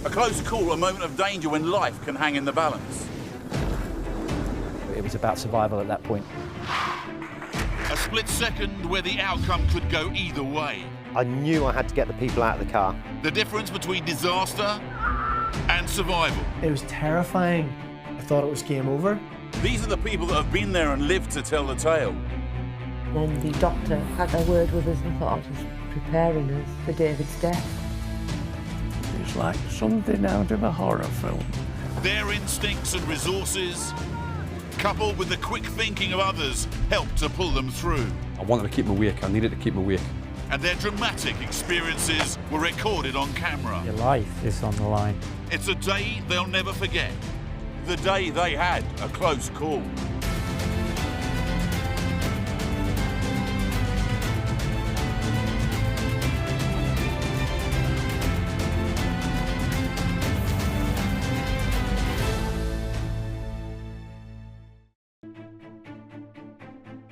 A close call, a moment of danger when life can hang in the balance. It was about survival at that point. A split second where the outcome could go either way. I knew I had to get the people out of the car. The difference between disaster and survival. It was terrifying. I thought it was game over. These are the people that have been there and lived to tell the tale. Then the doctor had a word with us and thought he was preparing us for David's death. It's like something out of a horror film. Their instincts and resources, coupled with the quick thinking of others, helped to pull them through. I wanted to keep them awake. I needed to keep them awake. And their dramatic experiences were recorded on camera. Your life is on the line. It's a day they'll never forget. The day they had a close call.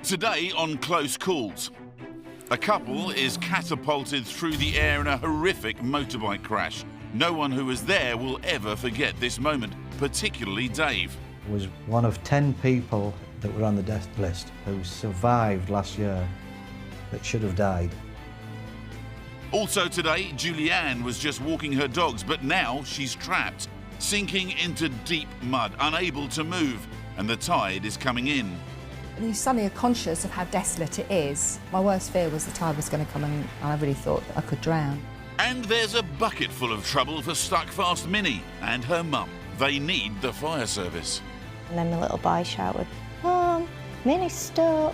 Today on Close Calls, a couple is catapulted through the air in a horrific motorbike crash. No one who was there will ever forget this moment, particularly Dave. I was one of 10 people that were on the death list who survived last year that should have died. Also today, Julianne was just walking her dogs, but now she's trapped, sinking into deep mud, unable to move, and the tide is coming in. You suddenly are conscious of how desolate it is. My worst fear was the tide was going to come and I really thought that I could drown. And there's a bucket full of trouble for Stuckfast Minnie and her mum. They need the fire service. And then my little boy shouted, "Mum, Minnie's stuck."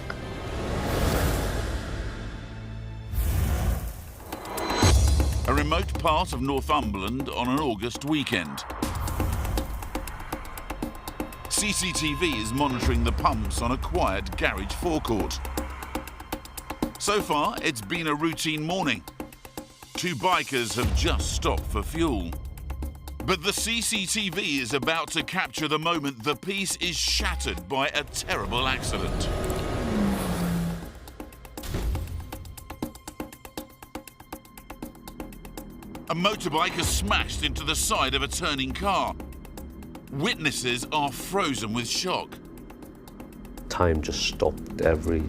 A remote part of Northumberland on an August weekend. CCTV is monitoring the pumps on a quiet garage forecourt. So far, it's been a routine morning. Two bikers have just stopped for fuel. But the CCTV is about to capture the moment the peace is shattered by a terrible accident. A motorbike has smashed into the side of a turning car. Witnesses are frozen with shock. Time just stopped. Every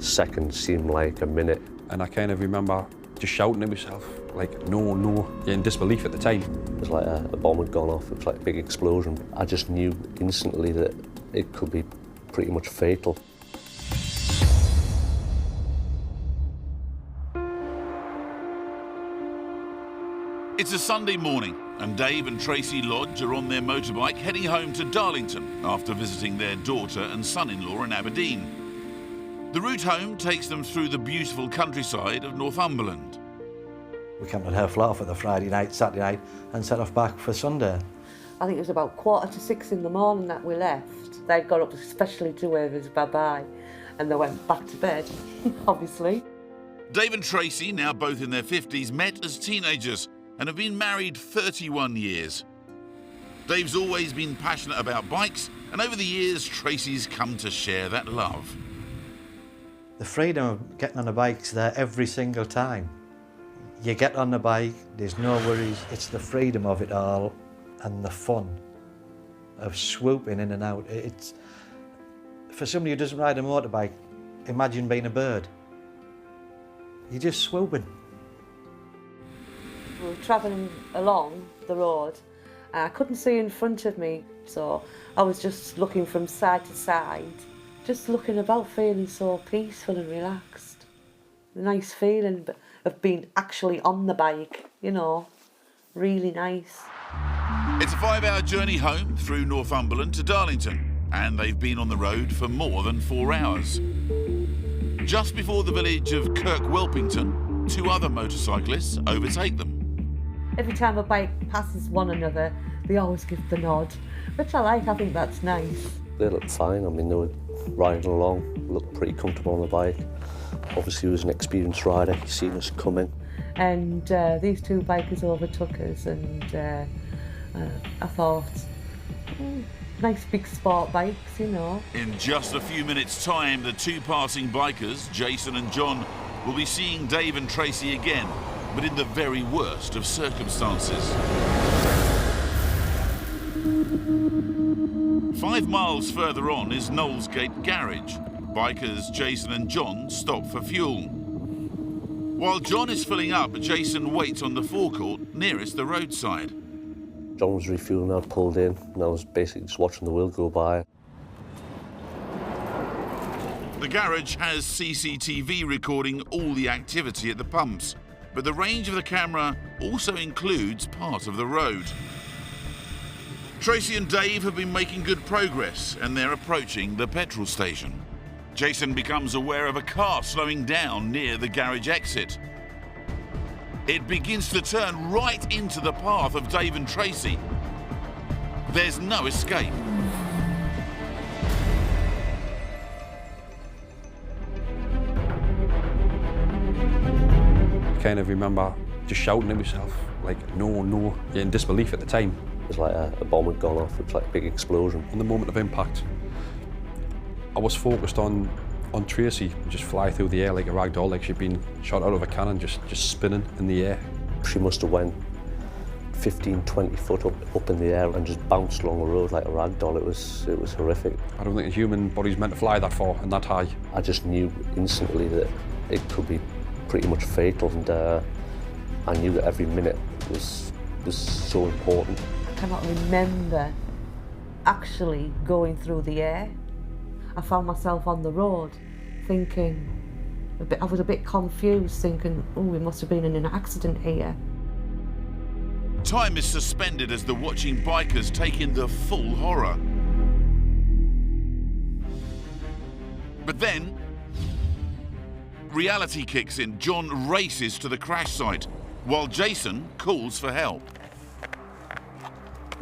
second seemed like a minute. And I kind of remember just shouting to myself, like, no, no, yeah, in disbelief at the time. It was like a bomb had gone off. It was like a big explosion. I just knew instantly that it could be pretty much fatal. It's a Sunday morning, and Dave and Tracy Lodge are on their motorbike heading home to Darlington after visiting their daughter and son-in-law in Aberdeen. The route home takes them through the beautiful countryside of Northumberland. We camped at Herflaw for the Friday night, Saturday night, and set off back for Sunday. I think it was about 5:45 in the morning that we left. They'd got up especially to wave us bye-bye, and they went back to bed, obviously. Dave and Tracy, now both in their 50s, met as teenagers and have been married 31 years. Dave's always been passionate about bikes, and over the years, Tracy's come to share that love. The freedom of getting on a bike's there every single time. You get on the bike, there's no worries, it's the freedom of it all and the fun of swooping in and out. It's, for somebody who doesn't ride a motorbike, imagine being a bird. You're just swooping. We were travelling along the road and I couldn't see in front of me, so I was just looking from side to side, just looking about, feeling so peaceful and relaxed. A nice feeling of being actually on the bike, you know, really nice. It's a 5-hour journey home through Northumberland to Darlington, and they've been on the road for more than 4 hours. Just before the village of Kirkwelpington, two other motorcyclists overtake them. Every time a bike passes one another, they always give the nod, which I like. I think that's nice. They looked fine. I mean, they were riding along, looked pretty comfortable on the bike. Obviously, he was an experienced rider. He's seen us coming. And these two bikers overtook us, and I thought, nice big sport bikes, you know. In just a few minutes' time, the two passing bikers, Jason and John, will be seeing Dave and Tracy again but in the very worst of circumstances. 5 miles further on is Knowlesgate Garage. Bikers Jason and John stop for fuel. While John is filling up, Jason waits on the forecourt nearest the roadside. John was refuelling, I pulled in, and I was basically just watching the wheel go by. The garage has CCTV recording all the activity at the pumps, but the range of the camera also includes part of the road. Tracy and Dave have been making good progress, and they're approaching the petrol station. Jason becomes aware of a car slowing down near the garage exit. It begins to turn right into the path of Dave and Tracy. There's no escape. I kind of remember just shouting at myself, like, no, no, in disbelief at the time. It was like a bomb had gone off, it was like a big explosion. On the moment of impact, I was focused on Tracy, just fly through the air like a rag doll, like she'd been shot out of a cannon, just spinning in the air. She must have went 15, 20 foot up in the air and just bounced along the road like a rag doll. It was horrific. I don't think a human body's meant to fly that far and that high. I just knew instantly that it could be pretty much fatal, and I knew that every minute was so important. I cannot remember actually going through the air. I found myself on the road thinking, I was a bit confused, thinking, oh, we must have been in an accident here. Time is suspended as the watching bikers take in the full horror. But then, reality kicks in. John races to the crash site, while Jason calls for help.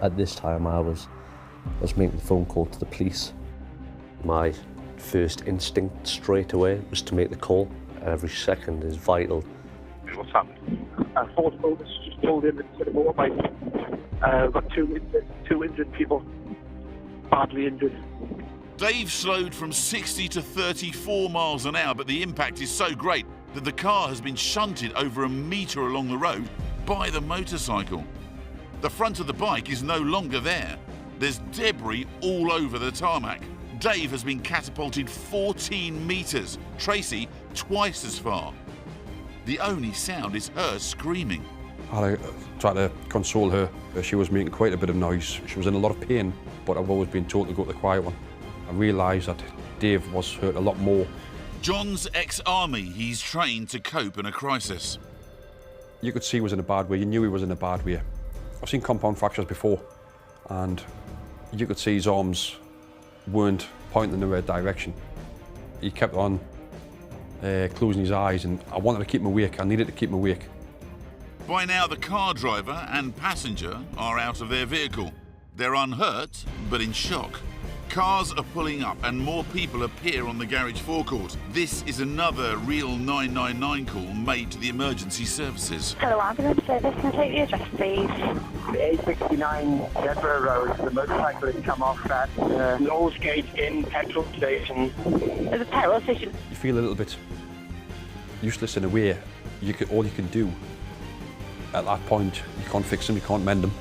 At this time, I was making a phone call to the police. My first instinct straight away was to make the call. Every second is vital. What's happened? Ford Focus just pulled in to the motorbike. We've got two injured people, badly injured. Dave slowed from 60 to 34 miles an hour, but the impact is so great that the car has been shunted over a metre along the road by the motorcycle. The front of the bike is no longer there. There's debris all over the tarmac. Dave has been catapulted 14 metres, Tracy twice as far. The only sound is her screaming. I tried to console her. She was making quite a bit of noise. She was in a lot of pain, but I've always been told to go to the quiet one. I realised that Dave was hurt a lot more. John's ex-army. He's trained to cope in a crisis. You could see he was in a bad way. You knew he was in a bad way. I've seen compound fractures before, and you could see his arms weren't pointing in the right direction. He kept on closing his eyes, and I wanted to keep him awake. I needed to keep him awake. By now, the car driver and passenger are out of their vehicle. They're unhurt, but in shock. Cars are pulling up and more people appear on the garage forecourt. This is another real 999 call made to the emergency services. Hello, ambulance service. Can I take the address, please? A69 Deborah Road. The motorcycle has come off at Knowlesgate in petrol station. There's a petrol station. You feel a little bit useless in a way. All you can do at that point, you can't fix him, you can't mend him.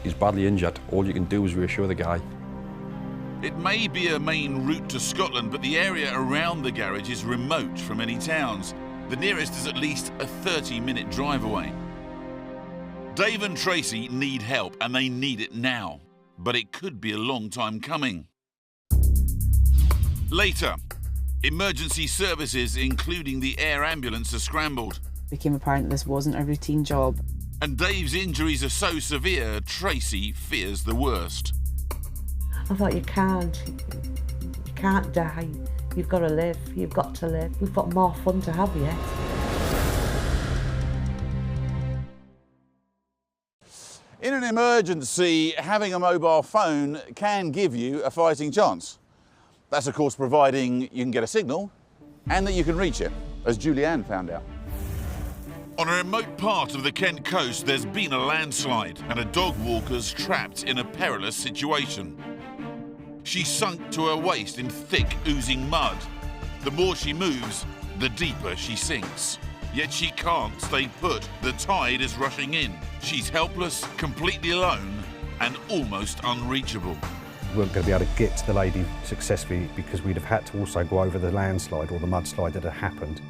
He's badly injured. All you can do is reassure the guy. It may be a main route to Scotland, but the area around the garage is remote from any towns. The nearest is at least a 30-minute drive away. Dave and Tracy need help, and they need it now. But it could be a long time coming. Later, emergency services, including the air ambulance, are scrambled. It became apparent this wasn't a routine job. And Dave's injuries are so severe, Tracy fears the worst. I thought, you can't die. You've got to live. You've got to live. We've got more fun to have yet. In an emergency, having a mobile phone can give you a fighting chance. That's of course providing you can get a signal and that you can reach it, as Julianne found out. On a remote part of the Kent coast, there's been a landslide and a dog walker's trapped in a perilous situation. She's sunk to her waist in thick, oozing mud. The more she moves, the deeper she sinks. Yet she can't stay put. The tide is rushing in. She's helpless, completely alone, and almost unreachable. We weren't going to be able to get to the lady successfully because we'd have had to also go over the landslide or the mudslide that had happened.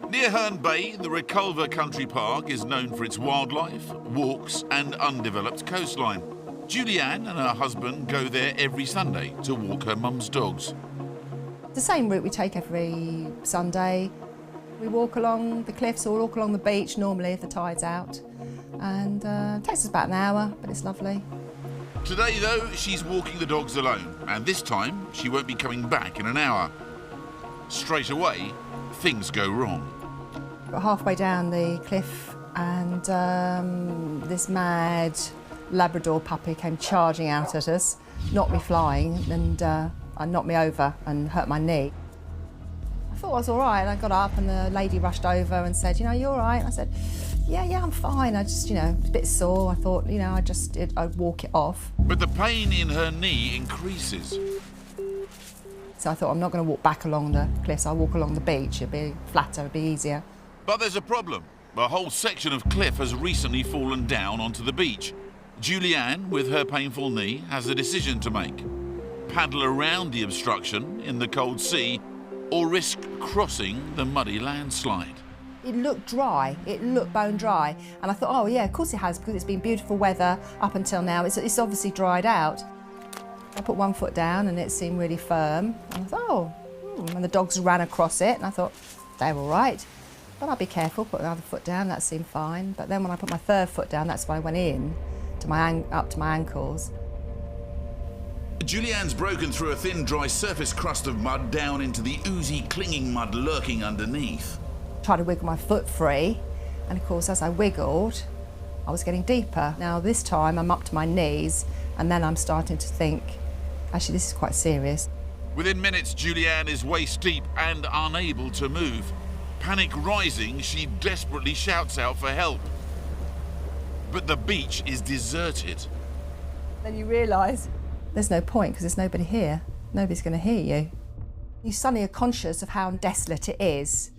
Near Herne Bay, the Reculver Country Park is known for its wildlife, walks and undeveloped coastline. Julianne and her husband go there every Sunday to walk her mum's dogs. The same route we take every Sunday. We walk along the cliffs or walk along the beach normally if the tide's out. And it takes us about an hour, but it's lovely. Today, though, she's walking the dogs alone, and this time she won't be coming back in an hour. Straight away, things go wrong. Got halfway down the cliff and this mad Labrador puppy came charging out at us, knocked me flying and knocked me over and hurt my knee. I thought I was all right. I got up and the lady rushed over and said, you know, you all right? And I said, yeah, I'm fine. I just, you know, a bit sore. I thought, you know, I'd walk it off. But the pain in her knee increases. So I thought, I'm not going to walk back along the cliffs. I'll walk along the beach. It'd be flatter, it'd be easier. But there's a problem. A whole section of cliff has recently fallen down onto the beach. Julianne, with her painful knee, has a decision to make. Paddle around the obstruction in the cold sea or risk crossing the muddy landslide. It looked dry, it looked bone dry. And I thought, oh yeah, of course it has, because it's been beautiful weather up until now. It's obviously dried out. I put one foot down and it seemed really firm. And I thought, oh, and the dogs ran across it. And I thought, they're all right. But I'll be careful, put another foot down, that seemed fine. But then when I put my third foot down, that's when I went in, up to my ankles. Julianne's broken through a thin, dry surface crust of mud down into the oozy, clinging mud lurking underneath. Tried to wiggle my foot free, and of course, as I wiggled, I was getting deeper. Now this time, I'm up to my knees, and then I'm starting to think, actually, this is quite serious. Within minutes, Julianne is waist deep and unable to move. Panic rising, she desperately shouts out for help. But the beach is deserted. Then you realise there's no point because there's nobody here. Nobody's going to hear you. You suddenly are conscious of how desolate it is.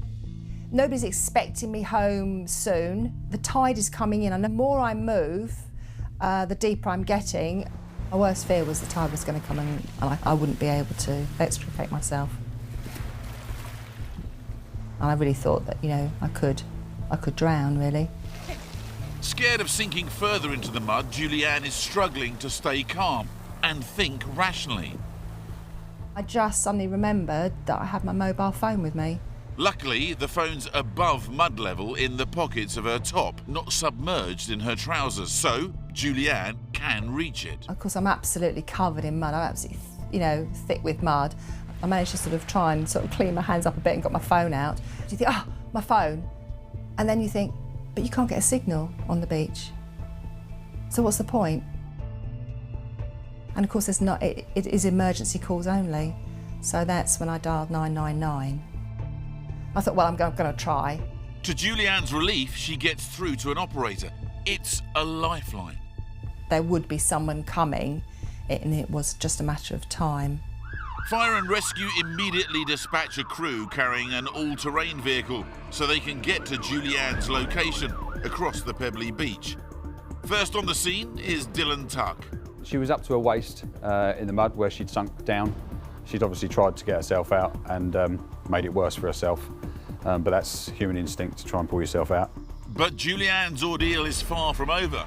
Nobody's expecting me home soon. The tide is coming in, and the more I move, the deeper I'm getting. My worst fear was the tide was going to come in and I wouldn't be able to extricate myself. And I really thought that, you know, I could drown, really. Scared of sinking further into the mud, Julianne is struggling to stay calm and think rationally. I just suddenly remembered that I had my mobile phone with me. Luckily, the phone's above mud level in the pockets of her top, not submerged in her trousers, so Julianne can reach it. Of course, I'm absolutely covered in mud. I'm absolutely, you know, thick with mud. I managed to sort of try and sort of clean my hands up a bit and got my phone out. You think, oh, my phone. And then you think, but you can't get a signal on the beach. So what's the point? And of course, there's not, it is emergency calls only. So that's when I dialed 999. I thought, well, I'm going to try. To Julianne's relief, she gets through to an operator. It's a lifeline. There would be someone coming, and it was just a matter of time. Fire and rescue immediately dispatch a crew carrying an all-terrain vehicle so they can get to Julianne's location across the pebbly beach. First on the scene is Dylan Tuck. She was up to her waist in the mud where she'd sunk down. She'd obviously tried to get herself out and made it worse for herself. But that's human instinct to try and pull yourself out. But Julianne's ordeal is far from over.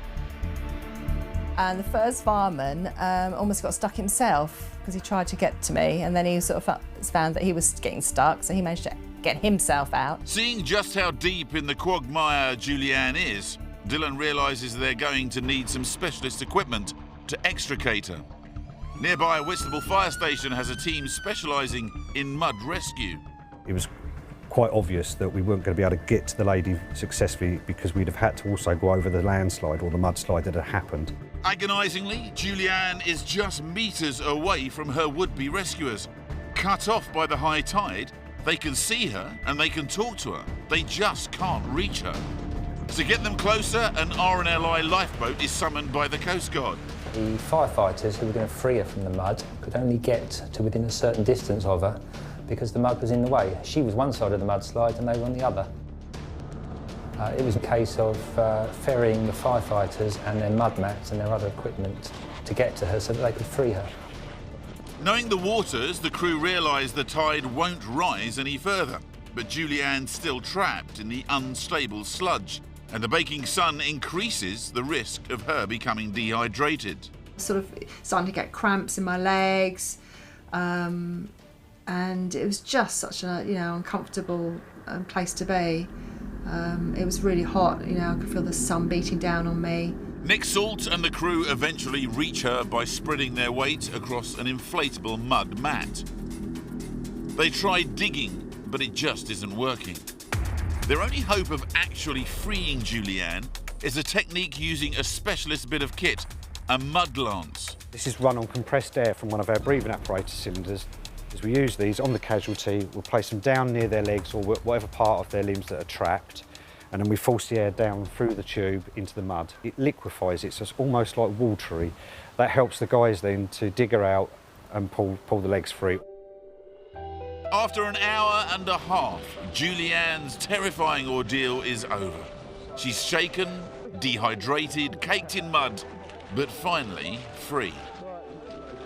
And the first fireman almost got stuck himself because he tried to get to me, and then he sort of found that he was getting stuck, so he managed to get himself out. Seeing just how deep in the quagmire Julianne is, Dylan realises they're going to need some specialist equipment to extricate her. Nearby, Whitstable Fire Station has a team specialising in mud rescue. It was quite obvious that we weren't going to be able to get to the lady successfully because we'd have had to also go over the landslide or the mudslide that had happened. Agonisingly, Julianne is just metres away from her would-be rescuers. Cut off by the high tide, they can see her and they can talk to her. They just can't reach her. To get them closer, an RNLI lifeboat is summoned by the Coast Guard. The firefighters who were going to free her from the mud could only get to within a certain distance of her because the mud was in the way. She was one side of the mudslide and they were on the other. It was a case of ferrying the firefighters and their mud mats and their other equipment to get to her so that they could free her. Knowing the waters, the crew realise the tide won't rise any further. But Julianne's still trapped in the unstable sludge, and the baking sun increases the risk of her becoming dehydrated. Sort of starting to get cramps in my legs, and it was just such a uncomfortable place to be. It was really hot, I could feel the sun beating down on me. Nick Salt and the crew eventually reach her by spreading their weight across an inflatable mud mat. They try digging, but it just isn't working. Their only hope of actually freeing Julianne is a technique using a specialist bit of kit, a mud lance. This is run on compressed air from one of our breathing apparatus cylinders. As we use these on the casualty, we'll place them down near their legs or whatever part of their limbs that are trapped, and then we force the air down through the tube into the mud. It liquefies it, so it's almost like watery. That helps the guys then to dig her out and pull the legs free. After an hour and a half, Julianne's terrifying ordeal is over. She's shaken, dehydrated, caked in mud, but finally free.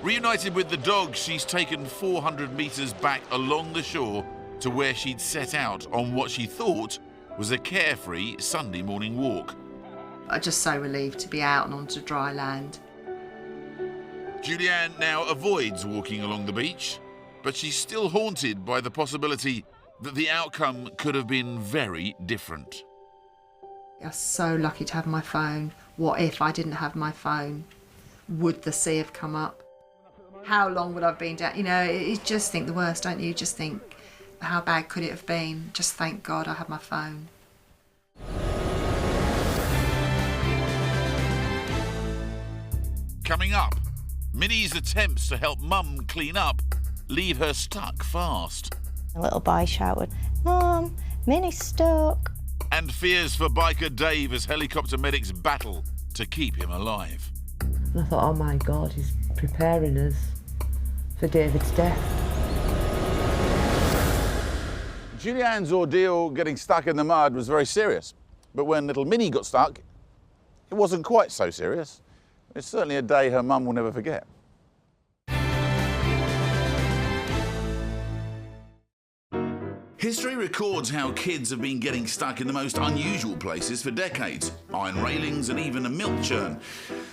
Reunited with the dog, she's taken 400 metres back along the shore to where she'd set out on what she thought was a carefree Sunday morning walk. I'm just so relieved to be out and onto dry land. Julianne now avoids walking along the beach, but she's still haunted by the possibility that the outcome could have been very different. I was so lucky to have my phone. What if I didn't have my phone? Would the sea have come up? How long would I have been down? You just think the worst, don't you? Just think, how bad could it have been? Just thank God I had my phone. Coming up, Minnie's attempts to help Mum clean up leave her stuck fast. A little boy shouted, "Mum, Minnie's stuck." And fears for biker Dave as helicopter medics battle to keep him alive. And I thought, oh my God, he's preparing us for David's death. Julianne's ordeal getting stuck in the mud was very serious. But when little Minnie got stuck, it wasn't quite so serious. It's certainly a day her mum will never forget. History records how kids have been getting stuck in the most unusual places for decades. Iron railings and even a milk churn.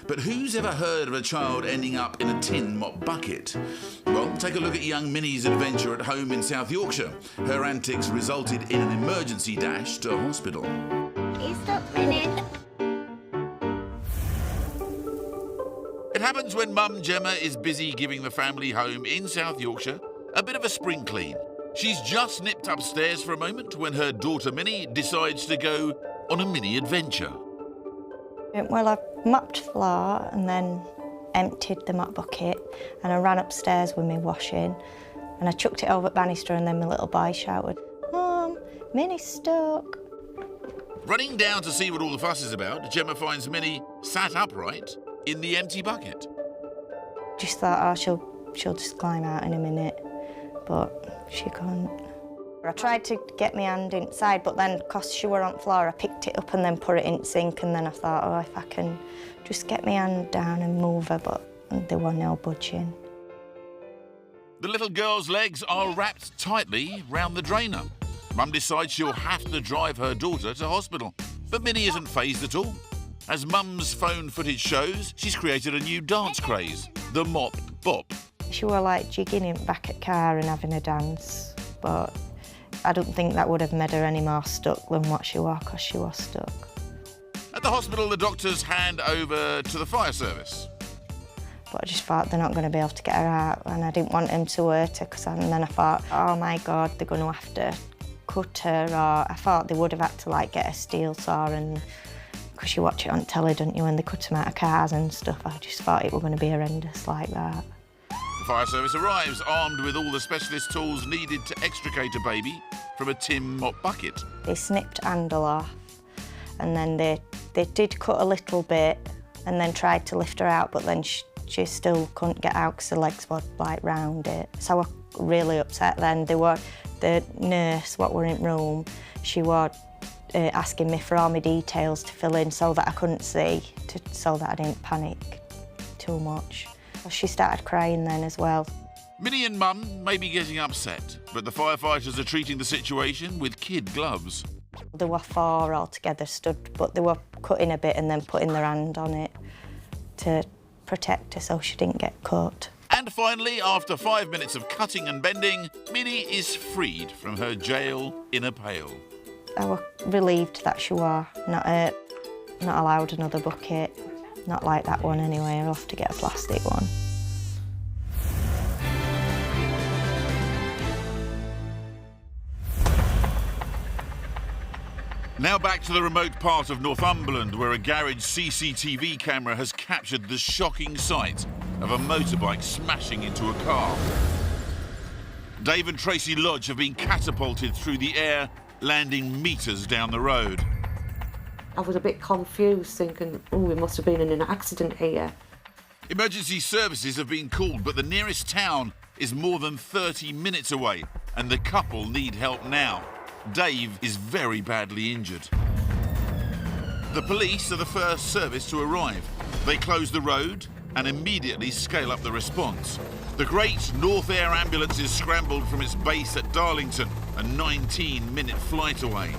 But who's ever heard of a child ending up in a tin mop bucket? Well, take a look at young Minnie's adventure at home in South Yorkshire. Her antics resulted in an emergency dash to hospital. Please stop, Minnie. It happens when Mum Gemma is busy giving the family home in South Yorkshire a bit of a spring clean. She's just nipped upstairs for a moment when her daughter Minnie decides to go on a mini adventure. Well, I mopped floor and then emptied the mop bucket, and I ran upstairs with my washing, and I chucked it over at banister, and then my little boy shouted, "Mum, Minnie's stuck." Running down to see what all the fuss is about, Gemma finds Minnie sat upright in the empty bucket. Just thought, oh, she'll just climb out in a minute, but she couldn't. I tried to get my hand inside, but then, because she were on the floor, I picked it up and then put it in the sink, and then I thought, oh, if I can just get my hand down and move her, but there were no budging. The little girl's legs are wrapped tightly round the drainer. Mum decides she'll have to drive her daughter to hospital, but Minnie isn't fazed at all. As Mum's phone footage shows, she's created a new dance craze, the mop bop. She were like jigging in back at car and having a dance, but I don't think that would have made her any more stuck than what she was, because she was stuck. At the hospital, the doctors hand over to the fire service. But I just thought they're not going to be able to get her out, and I didn't want them to hurt her, and then I thought, oh my God, they're going to have to cut her, or I thought they would have had to like get a steel saw, and because you watch it on telly, don't you, when they cut them out of cars and stuff. I just thought it was going to be horrendous like that. The fire service arrives armed with all the specialist tools needed to extricate a baby from a tin mop bucket. They snipped handle off, and then they did cut a little bit, and then tried to lift her out, but then she still couldn't get out because her legs were like round it. So I was really upset then. The nurse, what were in room, she was asking me for all my details to fill in so that I couldn't see, so that I didn't panic too much. She started crying then as well. Minnie and Mum may be getting upset, but the firefighters are treating the situation with kid gloves. There were 4 altogether stood, but they were cutting a bit and then putting their hand on it to protect her so she didn't get cut. And finally, after 5 minutes of cutting and bending, Minnie is freed from her jail in a pail. I was relieved that she was not hurt, not allowed another bucket. Not like that one anyway, I'll have to get a plastic one. Now back to the remote part of Northumberland, where a garage CCTV camera has captured the shocking sight of a motorbike smashing into a car. Dave and Tracy Lodge have been catapulted through the air, landing metres down the road. I was a bit confused, thinking, oh, we must have been in an accident here. Emergency services have been called, but the nearest town is more than 30 minutes away, and the couple need help now. Dave is very badly injured. The police are the first service to arrive. They close the road and immediately scale up the response. The Great North Air Ambulance is scrambled from its base at Darlington, a 19-minute flight away.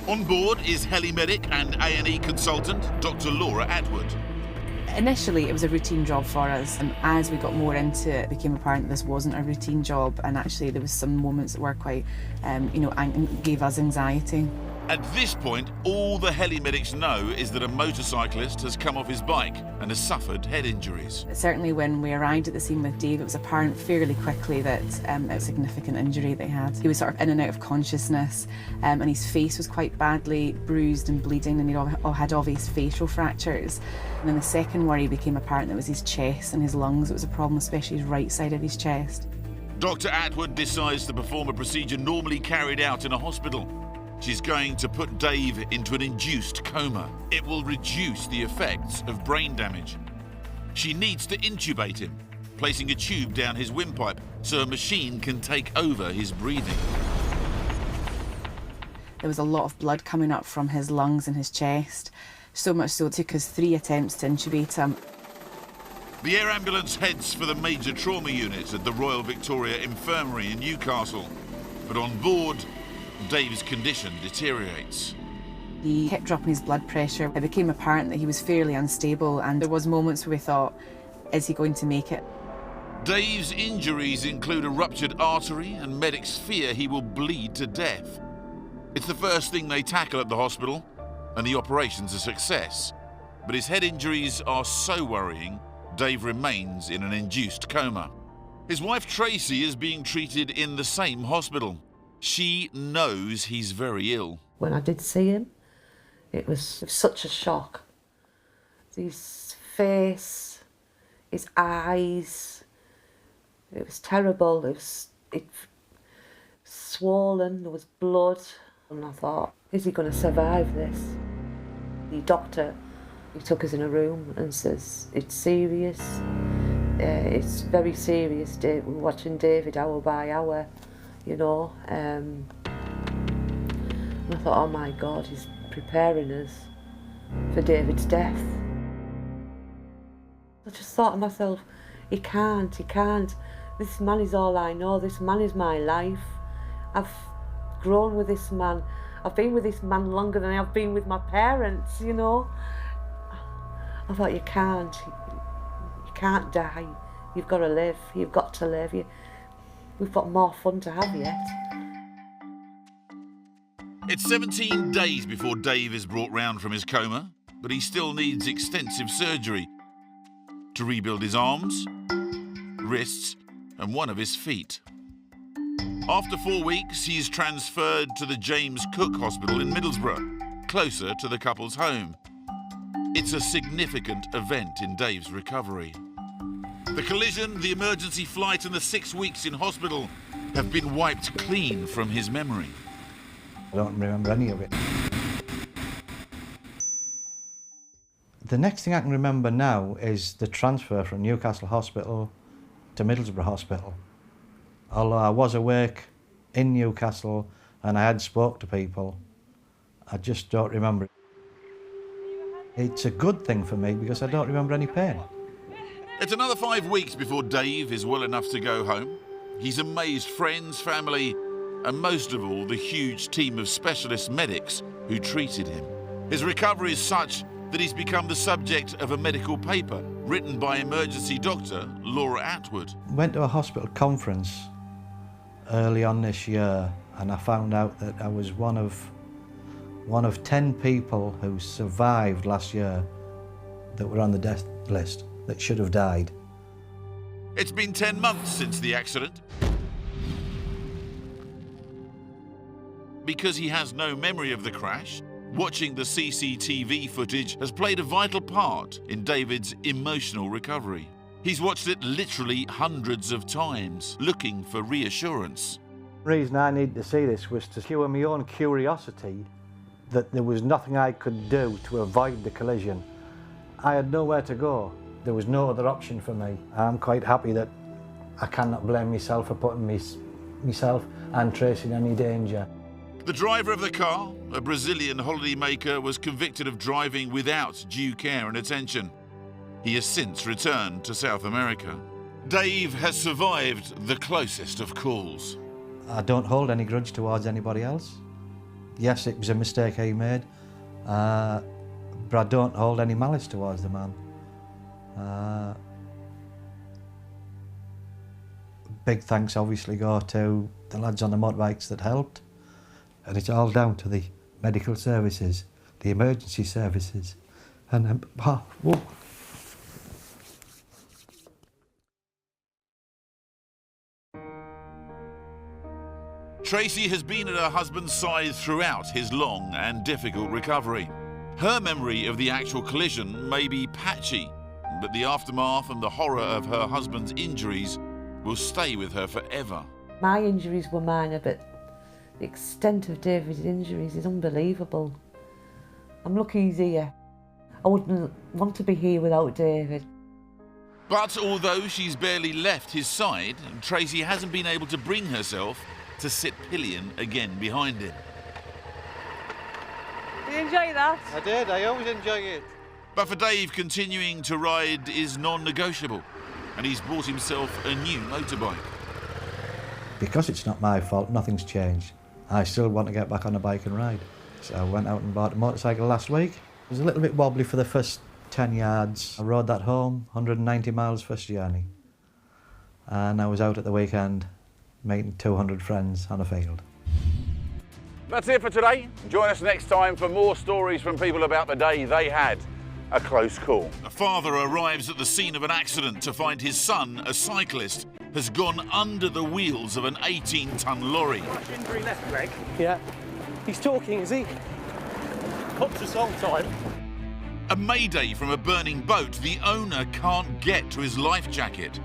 On board is heli-medic and A&E consultant, Dr. Laura Atwood. Initially, it was a routine job for us, and as we got more into it, it became apparent that this wasn't a routine job, and actually there was some moments that were quite, gave us anxiety. At this point, all the heli-medics know is that a motorcyclist has come off his bike and has suffered head injuries. Certainly when we arrived at the scene with Dave, it was apparent fairly quickly that it was a significant injury that he had. He was sort of in and out of consciousness, and his face was quite badly bruised and bleeding, and he had obvious facial fractures. And then the second worry became apparent that it was his chest and his lungs. It was a problem, especially his right side of his chest. Dr. Atwood decides to perform a procedure normally carried out in a hospital. She's going to put Dave into an induced coma. It will reduce the effects of brain damage. She needs to intubate him, placing a tube down his windpipe so a machine can take over his breathing. There was a lot of blood coming up from his lungs and his chest, so much so it took us 3 attempts to intubate him. The air ambulance heads for the major trauma unit at the Royal Victoria Infirmary in Newcastle. But on board, Dave's condition deteriorates. He kept dropping his blood pressure. It became apparent that he was fairly unstable, and there was moments where we thought, is he going to make it? Dave's injuries include a ruptured artery, and medics fear he will bleed to death. It's the first thing they tackle at the hospital, and the operation's a success. But his head injuries are so worrying, Dave remains in an induced coma. His wife Tracy is being treated in the same hospital. She knows he's very ill. When I did see him, it was such a shock. His face, his eyes, it was terrible. It was swollen, there was blood. And I thought, is he going to survive this? The doctor, he took us in a room and says, it's serious. It's very serious. We're watching David hour by hour. And I thought, oh my God, he's preparing us for David's death. I just thought to myself, he can't. This man is all I know, this man is my life. I've grown with this man. I've been with this man longer than I've been with my parents, I thought, you can't die. You've got to live, you've got to live. We've got more fun to have yet. It's 17 days before Dave is brought round from his coma, but he still needs extensive surgery to rebuild his arms, wrists, and one of his feet. After 4 weeks, he's transferred to the James Cook Hospital in Middlesbrough, closer to the couple's home. It's a significant event in Dave's recovery. The collision, the emergency flight, and the 6 weeks in hospital have been wiped clean from his memory. I don't remember any of it. The next thing I can remember now is the transfer from Newcastle Hospital to Middlesbrough Hospital. Although I was awake in Newcastle and I had spoke to people, I just don't remember. It's a good thing for me because I don't remember any pain. It's another 5 weeks before Dave is well enough to go home. He's amazed friends, family, and most of all, the huge team of specialist medics who treated him. His recovery is such that he's become the subject of a medical paper written by emergency doctor Laura Atwood. Went to a hospital conference early on this year and I found out that I was one of 10 people who survived last year that were on the death list that should have died. It's been 10 months since the accident. Because he has no memory of the crash, watching the CCTV footage has played a vital part in David's emotional recovery. He's watched it literally hundreds of times, looking for reassurance. The reason I needed to see this was to cure my own curiosity that there was nothing I could do to avoid the collision. I had nowhere to go. There was no other option for me. I'm quite happy that I cannot blame myself for putting myself and Tracy in any danger. The driver of the car, a Brazilian holidaymaker, was convicted of driving without due care and attention. He has since returned to South America. Dave has survived the closest of calls. I don't hold any grudge towards anybody else. Yes, it was a mistake he made, but I don't hold any malice towards the man. Big thanks obviously go to the lads on the motorbikes that helped. And it's all down to the medical services, the emergency services, and whoa. Tracy has been at her husband's side throughout his long and difficult recovery. Her memory of the actual collision may be patchy, but the aftermath and the horror of her husband's injuries will stay with her forever. My injuries were minor, but the extent of David's injuries is unbelievable. I'm lucky he's here. I wouldn't want to be here without David. But although she's barely left his side, Tracy hasn't been able to bring herself to sit pillion again behind him. Did you enjoy that? I did, I always enjoy it. But for Dave, continuing to ride is non-negotiable, and he's bought himself a new motorbike. Because it's not my fault, nothing's changed. I still want to get back on a bike and ride. So I went out and bought a motorcycle last week. It was a little bit wobbly for the first 10 yards. I rode that home, 190 miles first journey. And I was out at the weekend meeting 200 friends on a field. That's it for today. Join us next time for more stories from people about the day they had a close call. A father arrives at the scene of an accident to find his son, a cyclist, has gone under the wheels of an 18-ton lorry. Injury left leg. Yeah. He's talking, is he? Cops us all time. A mayday from a burning boat. The owner can't get to his life jacket.